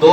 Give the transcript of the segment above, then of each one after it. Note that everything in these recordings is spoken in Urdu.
2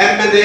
MNA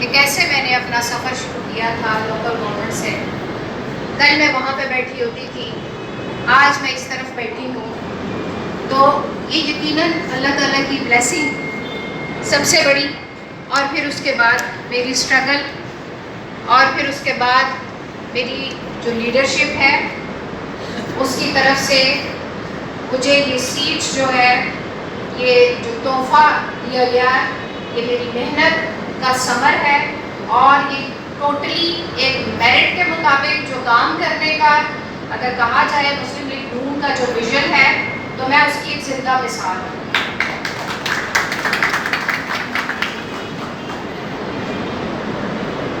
کہ کیسے میں نے اپنا سفر شروع کیا تھا لوکل گورنمنٹ سے. کل میں وہاں پہ بیٹھی ہوتی تھی, آج میں اس طرف بیٹھی ہوں. تو یہ یقیناً اللہ تعالیٰ کی بلیسنگ سب سے بڑی, اور پھر اس کے بعد میری اسٹرگل, اور پھر اس کے بعد میری جو لیڈرشپ ہے اس کی طرف سے مجھے یہ سیٹ جو ہے, یہ جو تحفہ دیا گیا, یہ میری محنت کا ثمر ہے. اور یہ ٹوٹلی ایک میرٹ کے مطابق جو کام کرنے کا اگر کہا جائے مسلم لیگ نون کا جو ویژن ہے, تو میں اس کی ایک زندہ مثال ہوں.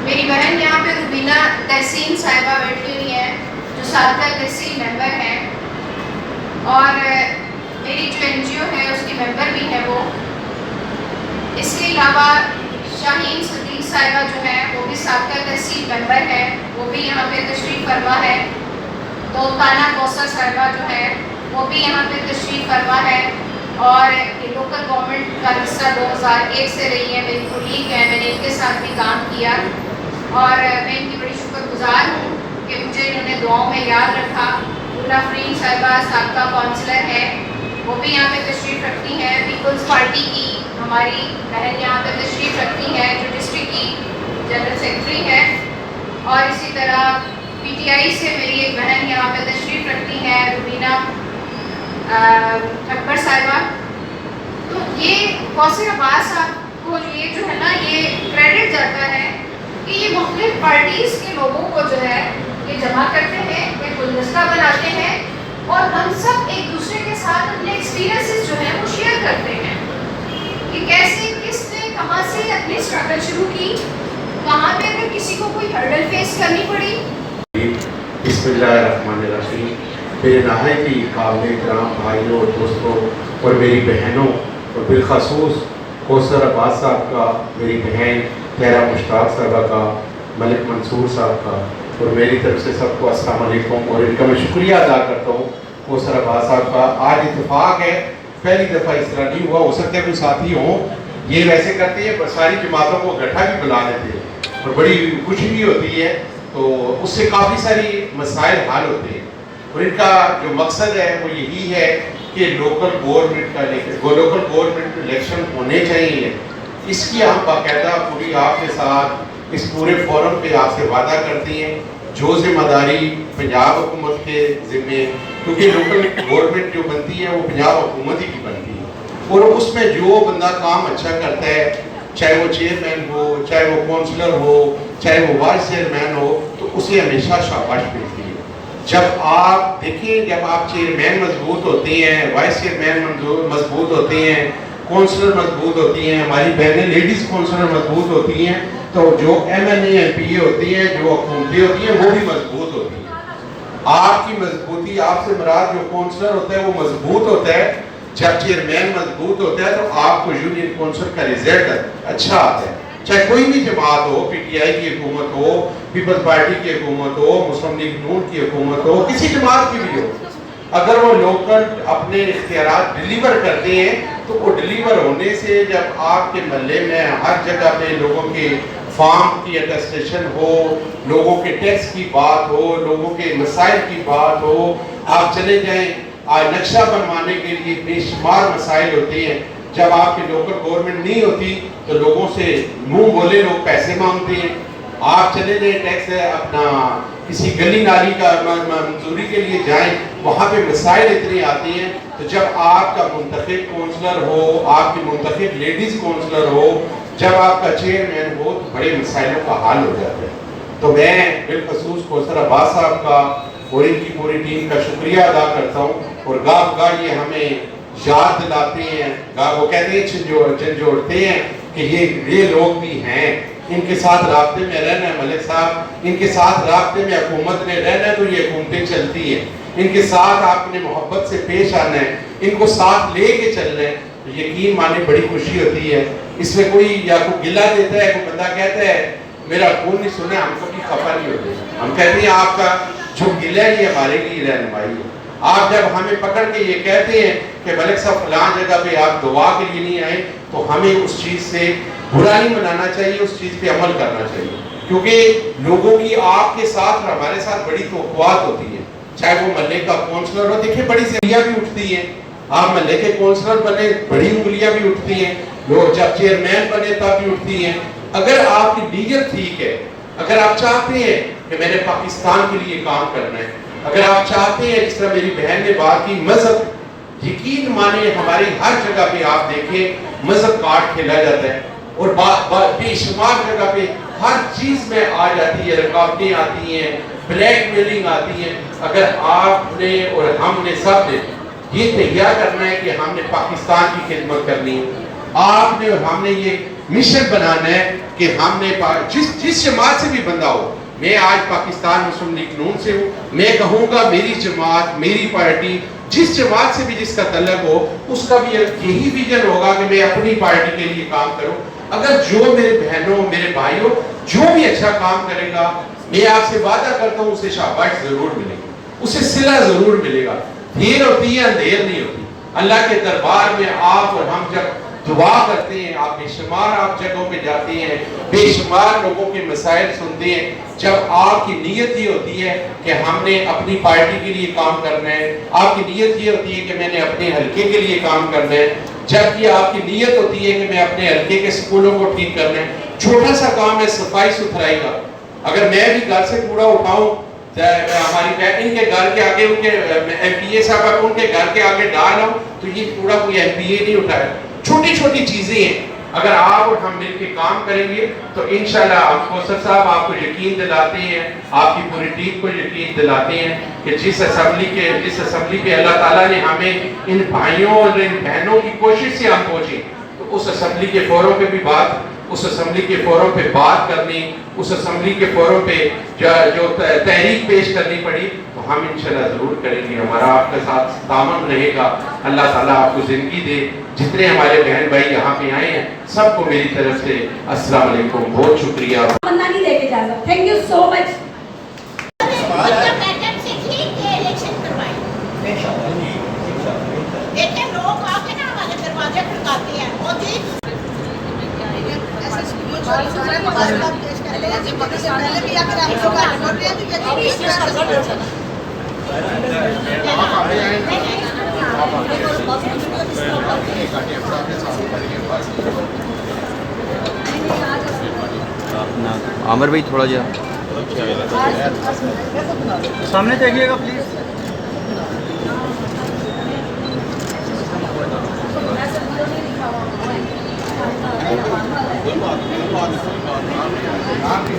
میری بہن یہاں پہ روبینہ تحسین صاحبہ بیٹھی ہوئی ہیں جو سابقہ تحصیل ممبر ہیں, اور میری جو این جی او ہے اس کی ممبر بھی ہے وہ. اس کے علاوہ شاہین صدیق صاحبہ جو ہے وہ بھی سابقہ تحصیل ممبر ہے, وہ بھی یہاں پہ تشریف فرما ہے. دوستانہ کوثر صاحبہ جو ہے وہ بھی یہاں پہ تشریف فرما ہے, اور یہ لوکل گورنمنٹ کا حصہ 2001 سے رہی ہے, میری کولیگ ہے, میں نے ان کے ساتھ بھی کام کیا, اور میں ان کی بڑی شکر گزار ہوں کہ مجھے انہوں نے دعاؤں میں یاد رکھا. اللہ فرین صاحبہ سابقہ کونسلر ہے, وہ بھی یہاں پہ تشریف رکھتی ہیں. پیپلز پارٹی کی ہماری بہن یہاں پہ تشریف رکھتی ہیں جو ڈسٹرکٹ کی جنرل سیکرٹری ہے, اور اسی طرح پی ٹی آئی سے میری ایک بہن یہاں پہ تشریف رکھتی ہیں روبینہ اکبر صاحبہ. تو یہ کوثر عباس صاحب کو یہ جو ہے نا یہ کریڈٹ جاتا ہے کہ یہ مختلف پارٹیز کے لوگوں کو جو ہے یہ جمع کرتے ہیں, ایک گلدستہ بناتے ہیں, اور ہم سب ایک دوسرے کے ساتھ اپنے ایکسپیرینسز جو ہیں وہ شیئر کرتے ہیں کہ کیسے کس نے کہاں سے اپنی اسٹرگل شروع کی, کہاں پہ اگر کسی کو کوئی ہرڈل فیس کرنی پڑی. بسم اللہ الرحمن الرحیم. میرے نہایت ہی قابل احترام بھائیوں اور دوستوں اور میری بہنوں, اور بالخصوص کوثر عباس صاحب کا, میری بہن تہرا مشتاق صاحبہ کا, ملک منصور صاحب کا, اور میری طرف سے سب کو السلام علیکم. اور ان کا میں شکریہ ادا کرتا ہوں کوثر عباس صاحب کا. آج اتفاق ہے, پہلی دفعہ اس طرح نہیں ہوا, ہو سکتا ہے کوئی ساتھی ہوں یہ ویسے کرتے ہیں, ساری جماعتوں کو گٹھا بھی بلا لیتے ہیں اور بڑی خوشی بھی ہوتی ہے, تو اس سے کافی ساری مسائل حل ہوتے ہیں. اور ان کا جو مقصد ہے وہ یہی ہے کہ لوکل گورنمنٹ الیکشن ہونے چاہیے. اس کی ہم باقاعدہ پوری آپ کے ساتھ اس پورے فورم پہ آپ سے وعدہ کرتی ہیں, جو ذمہ داری پنجاب حکومت کے ذمے, کیونکہ لوکل گورنمنٹ جو بنتی ہے وہ پنجاب حکومت ہی کی بنتی ہے, اور اس میں جو بندہ کام اچھا کرتا ہے, چاہے وہ چیئرمین ہو, چاہے وہ کونسلر ہو, چاہے وہ وائس چیئرمین ہو, تو اسے ہمیشہ شاباش ملتی ہے. جب آپ دیکھیں, جب آپ چیئرمین مضبوط ہوتے ہیں, وائس چیئرمین مضبوط ہوتے ہیں, کونسلر مضبوط ہوتی ہیں, ہماری بہنیں لیڈیز کونسلر مضبوط ہوتی ہیں, تو جو M N A M P A ہوتی ہیں, جو حکومتیں ہوتی ہیں, وہ بھی مضبوط ہوتی ہیں. آپ کی مضبوطی, آپ سے مراد جو کونسلر ہوتا ہے وہ مضبوط ہوتا ہے. جب چیئرمین مضبوط ہوتا ہے تو آپ کو یونین کونسل کا رزلٹ اچھا آتا ہے. چاہے کوئی بھی جماعت ہو, پی ٹی آئی کی حکومت ہو, پیپلز پارٹی کی حکومت ہو, مسلم لیگ نون کی حکومت ہو, کسی جماعت کی بھی ہو, اگر وہ لوکل اپنے اختیارات ڈلیور کرتے ہیں تو وہ ڈلیور ہونے سے, جب آپ کے محلے میں ہر جگہ پہ لوگوں کے فارم کی اٹیسٹیشن ہو, لوگوں کے ٹیکس کی بات ہو, لوگوں کے مسائل کی بات ہو, آپ چلے جائیں آج نقشہ بنوانے کے لیے بے شمار مسائل ہوتے ہیں. جب آپ کی لوکل گورنمنٹ نہیں ہوتی تو لوگوں سے منہ بولے لوگ پیسے مانگتے ہیں. آپ چلے جائیں ٹیکس اپنا کسی گلی نالی کا منظوری کے لیے جائیں, وہاں پہ مسائل اتنے آتے ہیں. تو جب آپ کا منتخب کونسلر ہو, آپ کی منتخب لیڈیز کونسلر ہو, جب آپ کا چیئرمین ہو, تو بڑے مسائلوں کا حل ہو جاتا ہے. تو میں بالخصوص کوثر عباس صاحب کا اور ان کی پوری ٹیم کا شکریہ ادا کرتا ہوں. اور گاہ گاہ یہ ہمیں یاد دلاتے ہیں, گاہ وہ کہتے ہیں جھنجھوڑتے ہیں کہ یہ لوگ بھی ہیں, ان کے ساتھ رابطے میں رہنا ہے ملک صاحب, ان کے ساتھ رابطے میں حکومت نے رہنا ہے تو یہ حکومتیں چلتی ہیں, ان کے ساتھ آپ نے محبت سے پیش آنا ہے, ان کو ساتھ لے کے چلنا ہے. تو یقین مانے بڑی خوشی ہوتی ہے. اس میں کوئی یا کوئی گلہ دیتا ہے, کوئی بندہ کہتا ہے میرا خون نہیں سنا, ہم کبھی خفا نہیں ہوتے. ہم کہتے ہیں آپ کا جو گلہ ہے یہ ہمارے لیے رہنمائی ہے. آپ جب ہمیں پکڑ کے یہ کہتے ہیں کہ ملک صاحب فلاں جگہ پہ آپ دعا کے لیے نہیں آئے, تو ہمیں اس چیز سے برا نہیں منانا چاہیے, اس چیز پہ عمل کرنا چاہیے, کیونکہ لوگوں کی آپ کے ساتھ اور ہمارے ساتھ بڑی توقعات ہوتی ہیں, چاہے وہ محلے کا کونسلر ہو. دیکھیں بڑی انگلیاں بھی اٹھتی ہیں, آپ محلے کے کونسلر بنے بڑی انگلیاں بھی اٹھتی ہیں, لوگ جب چیئرمین بنے تب بھی اٹھتی ہیں. اگر آپ کی نیت ٹھیک ہے, اگر آپ چاہتے ہیں کہ میں نے پاکستان کے لیے کام کرنا ہے, اگر آپ چاہتے ہیں جس طرح میری بہن نے بات کی مذہب, یقین مانے ہماری ہر جگہ پہ آپ دیکھیں مذہب کارڈ کھیلا جاتا ہے اور بے شمار جگہ پہ ہر چیز میں آ جاتی ہے, رکاوٹیں آتی ہیں, بلیک میلنگ آتی ہے. اگر آپ نے اور ہم نے سب نے یہ تیار کرنا ہے کہ ہم نے پاکستان کی خدمت کرنی ہے, آپ نے اور ہم نے یہ مشن بنانا ہے کہ ہم نے جس جماعت سے بھی بندہ ہو, میں آج پاکستان مسلم لیگ نون سے ہوں, میں کہوں گا میری جماعت میری پارٹی جس جماعت سے بھی جس کا تعلق ہو اس کا بھی یہی ویژن ہوگا کہ میں اپنی پارٹی کے لیے کام کروں. اگر جو میرے بہنوں میرے بھائیوں جو بھی اچھا کام کرے گا, میں آپ سے وعدہ کرتا ہوں اسے شاباش ضرور ملے گی, اسے صلہ ضرور ملے گا. دیر ہوتی ہے اندھیر نہیں ہوتی. اللہ کے دربار میں آپ اور ہم جب دعا کرتے ہیں, آپ بے شمار آپ جگہوں پہ جاتے ہیں, بے شمار لوگوں کے مسائل سنتے ہیں, جب آپ کی نیت یہ ہوتی ہے کہ ہم نے اپنی پارٹی کے لیے کام کرنا ہے, آپ کی نیت یہ ہوتی ہے کہ میں نے اپنے حلقے کے لیے کام کرنا ہے, جبکہ آپ کی نیت ہوتی ہے کہ میں اپنے حلقے کے سکولوں کو ٹھیک کرنا ہے. چھوٹا سا کام ہے صفائی ستھرائی کا, اگر میں بھی گھر سے کوڑا اٹھاؤں, ہماری ان کے گھر کے آگے ان کے ایم پی اے صاحب ان کے گھر کے آگے ڈال آؤں تو یہ کوڑا کوئی ایم پی اے نہیں اٹھائے. چھوٹی چھوٹی چیزیں ہیں, اگر آپ اور ہم مل کے کام کریں گے تو انشاءاللہ آپ کوثر صاحب آپ کو یقین دلاتے ہیں, آپ کی پوری ٹیم کو یقین دلاتے ہیں کہ جس اسمبلی پہ اللہ تعالیٰ نے ہمیں ان بھائیوں اور ان بہنوں کی کوشش سے ہم پہنچے, تو اس اسمبلی کے فورم پہ بھی اس اسمبلی کے فورم پہ بات کرنی, اس اسمبلی کے فورم پہ جو تحریک پیش کرنی پڑی تو ہم انشاءاللہ ضرور کریں گے. ہمارا آپ کے ساتھ تعاون رہے گا. اللہ تعالیٰ آپ کو زندگی دے. جتنے ہمارے بہن بھائی یہاں پہ آئے ہیں سب کو میری طرف سے السلام علیکم, بہت شکریہ. نہیں دے کے اجازت. تھینک یو سو مچ. دیکھیں لوگ آ کے نا ہمارے دروازے کھڑکاتے ہیں اور عامر بھائی تھوڑا جا سامنے دیکھیے گا پلیز. آپ